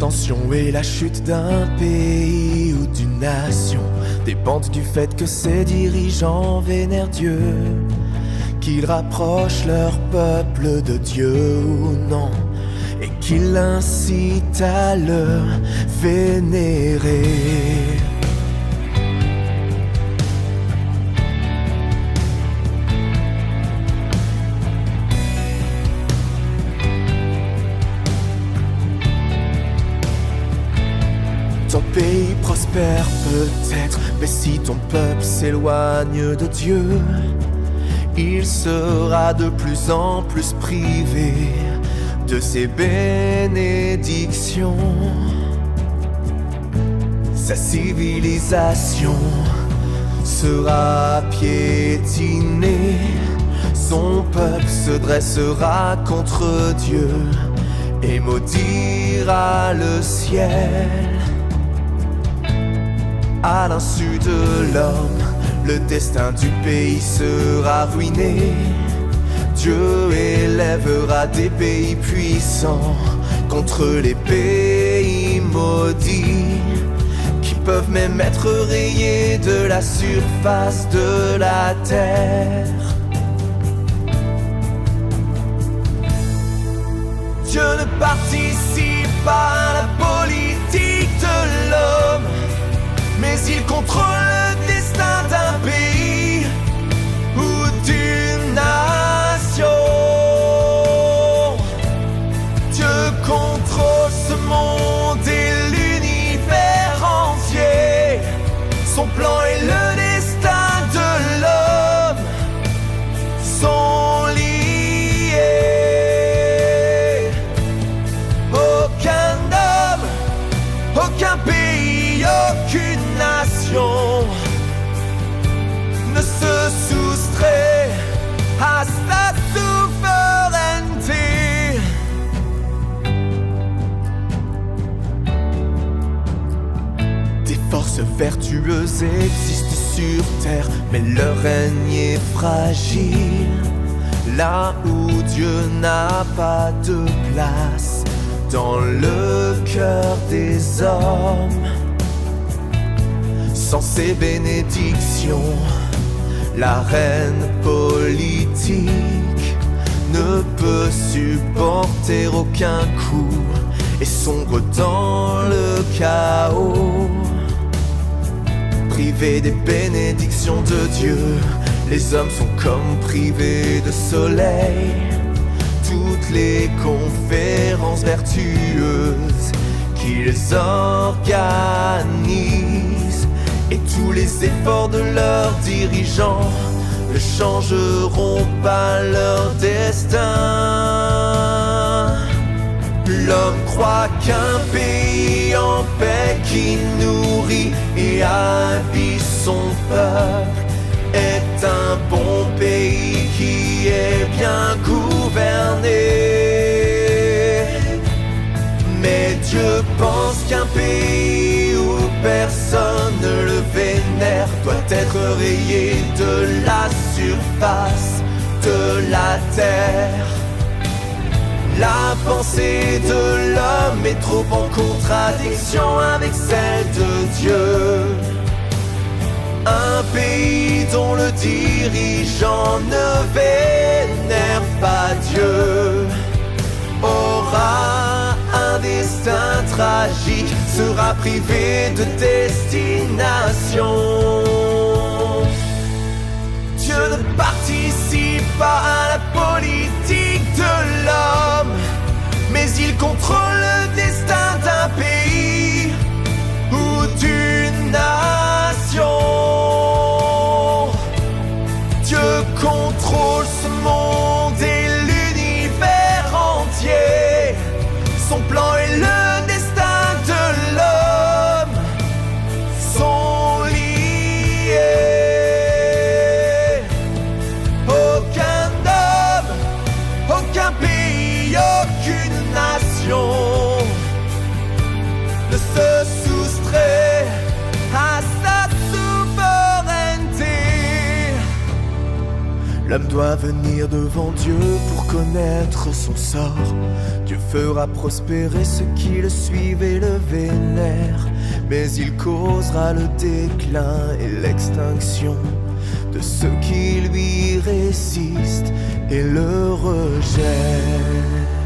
L'ascension et la chute d'un pays ou d'une nation dépendent du fait que ses dirigeants vénèrent Dieu, qu'ils rapprochent leur peuple de Dieu ou non, et qu'ils l'incitent à le vénérer. Ton pays prospère peut-être, mais si ton peuple s'éloigne de Dieu, il sera de plus en plus privé de ses bénédictions. Sa civilisation sera piétinée, son peuple se dressera contre Dieu et maudira le ciel. À l'insu de l'homme, le destin du pays sera ruiné. Dieu élèvera des pays puissants contre les pays maudits, qui peuvent même être rayés de la surface de la terre. Dieu ne participe pas à la politique de l'homme, mais il contrôle le destin d'un pays ou d'une nation. Dieu contrôle ce monde et l'univers entier. Son plan et le destin de l'homme sont liés. Aucun homme, aucun pays, aucune nation ne se soustrait à sa souveraineté. Des forces vertueuses existent sur terre, mais leur règne est fragile. Là où Dieu n'a pas de place dans le cœur des hommes. Sans ses bénédictions, la reine politique ne peut supporter aucun coup et sombre dans le chaos. Privés des bénédictions de Dieu, les hommes sont comme privés de soleil. Toutes les conférences vertueuses qu'ils organisent et tous les efforts de leurs dirigeants ne changeront pas leur destin. L'homme croit qu'un pays en paix qui nourrit et habille son peuple est un bon pays qui est bien gouverné. Mais Dieu pense qu'un pays où personne ne le vénère doit être rayé de la surface de la terre. La pensée de l'homme est trop en contradiction avec celle de Dieu. Un pays dont le dirigeant ne vénère pas Dieu aura un destin tragique, sera privé de destination. Dieu ne participe pas à la politique de l'homme, mais il contrôle le destin d'un pays ou d'une nation. Dieu contrôle ce monde et l'univers entier. Son plan et le destin de l'homme sont liés. Aucun homme, aucun pays, aucune nation ne se soustrait à sa souveraineté. L'homme doit venir devant Dieu pour connaître son sort. Dieu fera prospérer ceux qui le suivent et le vénèrent, mais il causera le déclin et l'extinction de ceux qui lui résistent et le rejettent.